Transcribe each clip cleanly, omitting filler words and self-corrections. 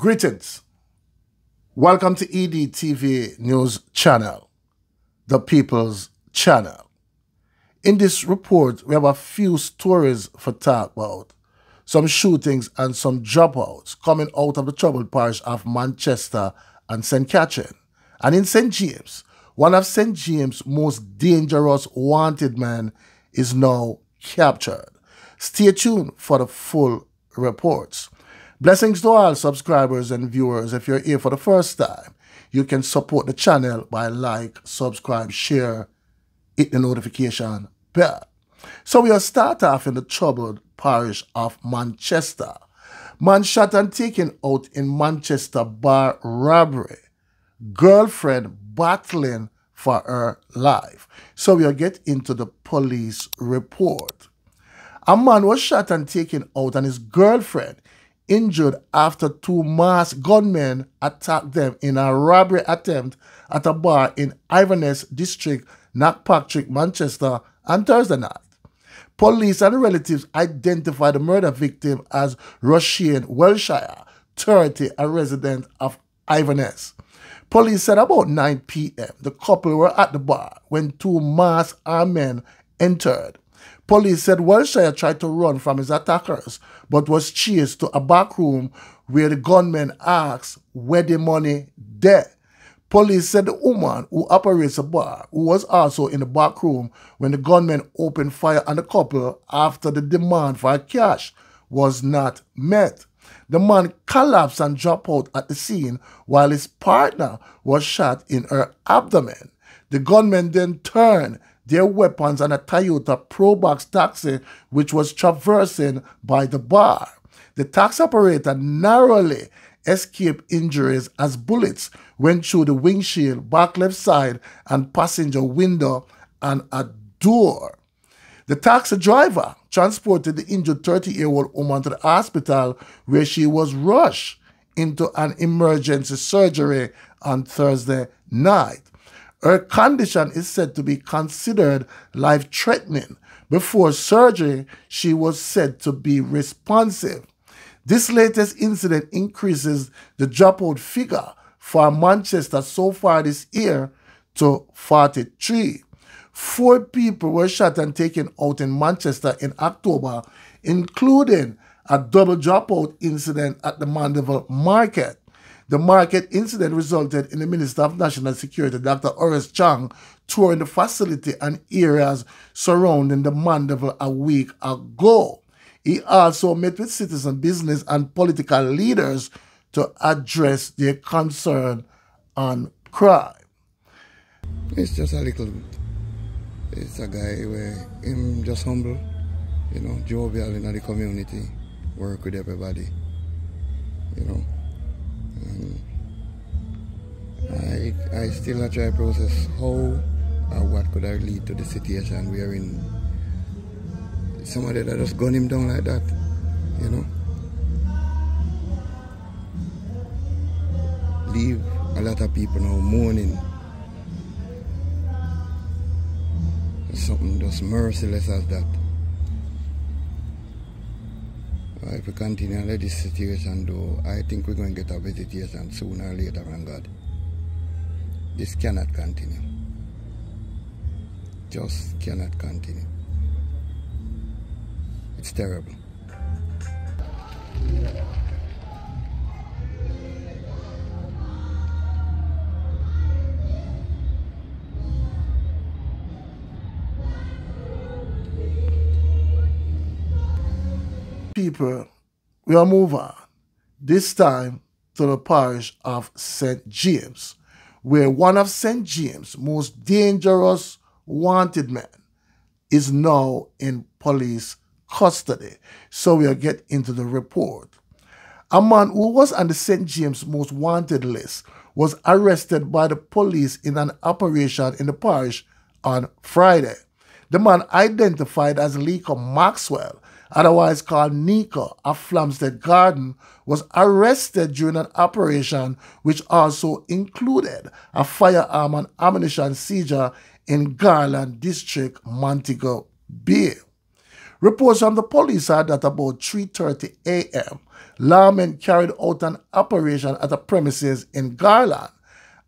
Greetings. Welcome to EDTV News Channel, the People's Channel. In this report, we have a few stories for talk about. Some shootings and some dropouts coming out of the troubled parish of Manchester and St. Catherine. And in St. James, one of St. James' most dangerous wanted men is now captured. Stay tuned for the full reports. Blessings to all subscribers and viewers. If you're here for the first time, you can support the channel by like, subscribe, share, hit the notification bell. So we'll start off in the troubled parish of Manchester. Man shot and taken out in Manchester bar robbery. Girlfriend battling for her life. So we'll get into the police report. A man was shot and taken out and his girlfriend injured after two masked gunmen attacked them in a robbery attempt at a bar in Inverness District, Knockpatrick, Manchester on Thursday night. Police and relatives identified the murder victim as Roisin Wilshire, 30, a resident of Inverness. Police said about 9 p.m. the couple were at the bar when two masked armed men entered. Police said Wilshire tried to run from his attackers, but was chased to a back room where the gunmen asked where the money there. Police said the woman who operates the bar, who was also in the back room when the gunmen opened fire on the couple after the demand for cash was not met. The man collapsed and dropped out at the scene while his partner was shot in her abdomen. The gunmen then turned their weapons on a Toyota Probox taxi which was traversing by the bar. The taxi operator narrowly escaped injuries as bullets went through the windshield, back left side, and passenger window and a door. The taxi driver transported the injured 30-year-old woman to the hospital where she was rushed into an emergency surgery on Thursday night. Her condition is said to be considered life-threatening. Before surgery, she was said to be responsive. This latest incident increases the dropout figure for Manchester so far this year to 43. 4 people were shot and taken out in Manchester in October, including a double dropout incident at the Mandeville Market. The market incident resulted in the Minister of National Security, Dr. Horace Chang, touring the facility and areas surrounding the Mandeville a week ago. He also met with citizen, business, and political leaders to address their concern on crime. It's just a little, it's a guy where him just humble, you know, jovial in the community, work with everybody, you know. I still not try to process how or what could I lead to the situation we are in. Somebody that just gun him down like that, you know. Leave a lot of people now mourning. Something just merciless as that. If we continue to let this situation do, I think we're going to get a visitation sooner or later from God. This cannot continue. Just cannot continue. It's terrible. People, we'll move on, this time to the parish of St. James, where one of St. James' most dangerous wanted men is now in police custody. So we'll get into the report. A man who was on the St. James' most wanted list was arrested by the police in an operation in the parish on Friday. The man, identified as Niko Maxwell, otherwise called Nico, of Flamstead Garden, was arrested during an operation which also included a firearm and ammunition seizure in Garland District, Montego Bay. Reports from the police are that about 3:30 a.m., lawmen carried out an operation at a premises in Garland.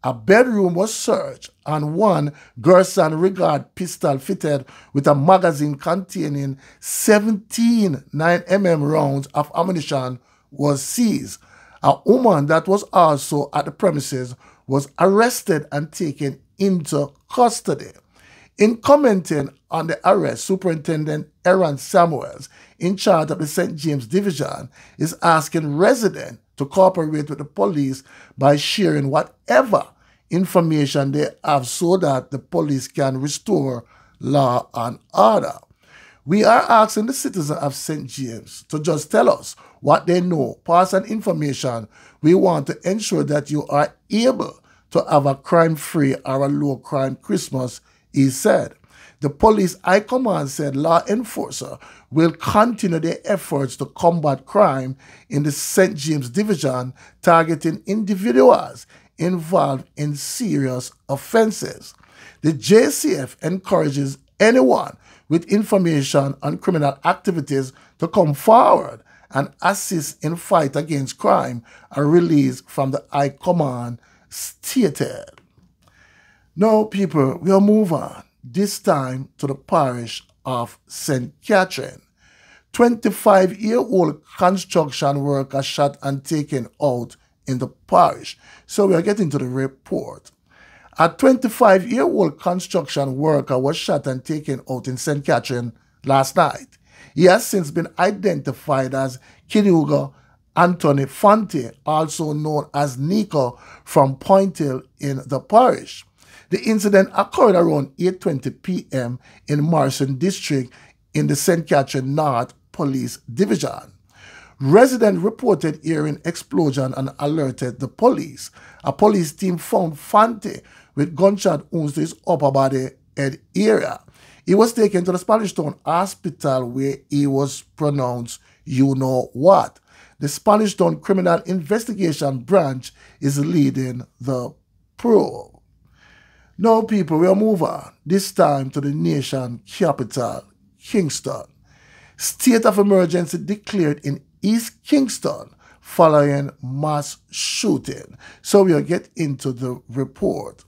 A bedroom was searched and one Gerson Regard pistol fitted with a magazine containing 17 9mm rounds of ammunition was seized. A woman that was also at the premises was arrested and taken into custody. In commenting on the arrest, Superintendent Aaron Samuels, in charge of the St. James Division, is asking residents to cooperate with the police by sharing whatever information they have so that the police can restore law and order. We are asking the citizens of St. James to just tell us what they know, pass on information. We want to ensure that you are able to have a crime-free or a low-crime Christmas, he said. The police high command said law enforcers will continue their efforts to combat crime in the St. James Division, targeting individuals involved in serious offenses. The JCF encourages anyone with information on criminal activities to come forward and assist in fight against crime, a release from the high command stated. Now, people, we'll move on, this time to the parish of St. Catherine. 25-year-old construction worker shot and taken out in the parish. So we are getting to the report. A 25-year-old construction worker was shot and taken out in St. Catherine last night. He has since been identified as Kinuga Anthony Fonte, also known as Nico, from Point Hill in the parish. The incident occurred around 8:20 p.m. in Morrison District in the St. Catherine North Police Division. Residents reported hearing explosion and alerted the police. A police team found Fonte with gunshot wounds to his upper body head area. He was taken to the Spanish Town Hospital where he was pronounced you know what. The Spanish Town Criminal Investigation Branch is leading the probe. Now, people, we'll move on, this time to the nation capital, Kingston. State of emergency declared in East Kingston following mass shooting. So we'll get into the report.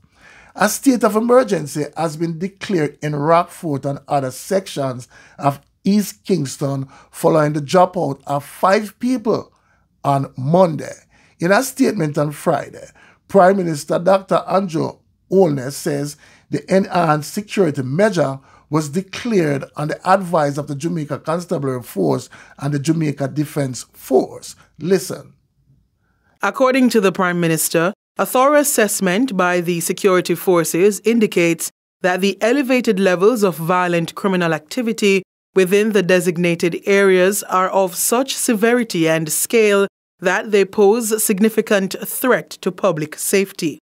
A state of emergency has been declared in Rockfort and other sections of East Kingston following the dropout of 5 people on Monday. In a statement on Friday, Prime Minister Dr. Andrew Holness says the enhanced security measure was declared on the advice of the Jamaica Constabulary Force and the Jamaica Defence Force. Listen. According to the Prime Minister, a thorough assessment by the security forces indicates that the elevated levels of violent criminal activity within the designated areas are of such severity and scale that they pose a significant threat to public safety.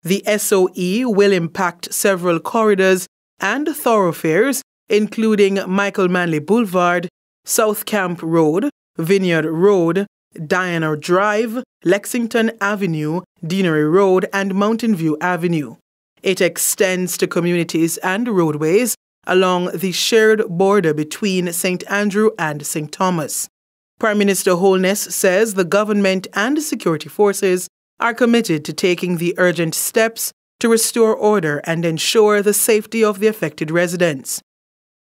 The SOE will impact several corridors and thoroughfares, including Michael Manley Boulevard, South Camp Road, Vineyard Road, Diana Drive, Lexington Avenue, Deanery Road, and Mountain View Avenue. It extends to communities and roadways along the shared border between St. Andrew and St. Thomas. Prime Minister Holness says the government and security forces are committed to taking the urgent steps to restore order and ensure the safety of the affected residents.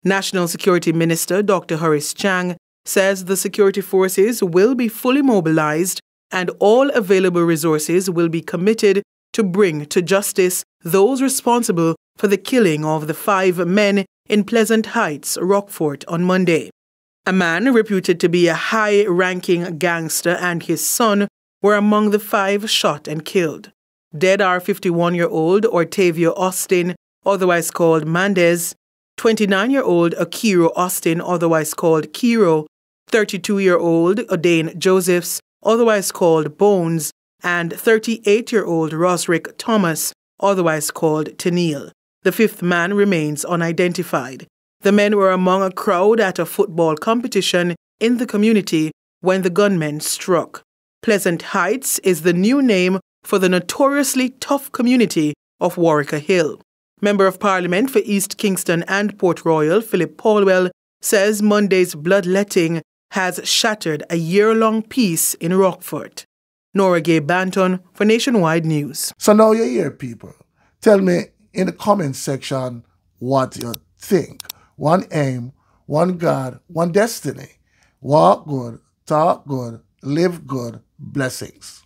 National Security Minister Dr. Horace Chang says the security forces will be fully mobilized and all available resources will be committed to bring to justice those responsible for the killing of the 5 men in Pleasant Heights, Rockfort, on Monday. A man reputed to be a high-ranking gangster and his son were among the 5 shot and killed. Dead are 51-year-old Ortavio Austin, otherwise called Mendez, 29-year-old Akiro Austin, otherwise called Kiro, 32-year-old Odane Josephs, otherwise called Bones, and 38-year-old Rosrick Thomas, otherwise called Tennille. The 5th man remains unidentified. The men were among a crowd at a football competition in the community when the gunmen struck. Pleasant Heights is the new name for the notoriously tough community of Warwicker Hill. Member of Parliament for East Kingston and Port Royal, Philip Paulwell, says Monday's bloodletting has shattered a year-long peace in Rockfort. Nora Gay Banton for Nationwide News. So now you're here, people. Tell me in the comment section what you think. One aim, one God, one destiny. Walk good, talk good, live good, blessings.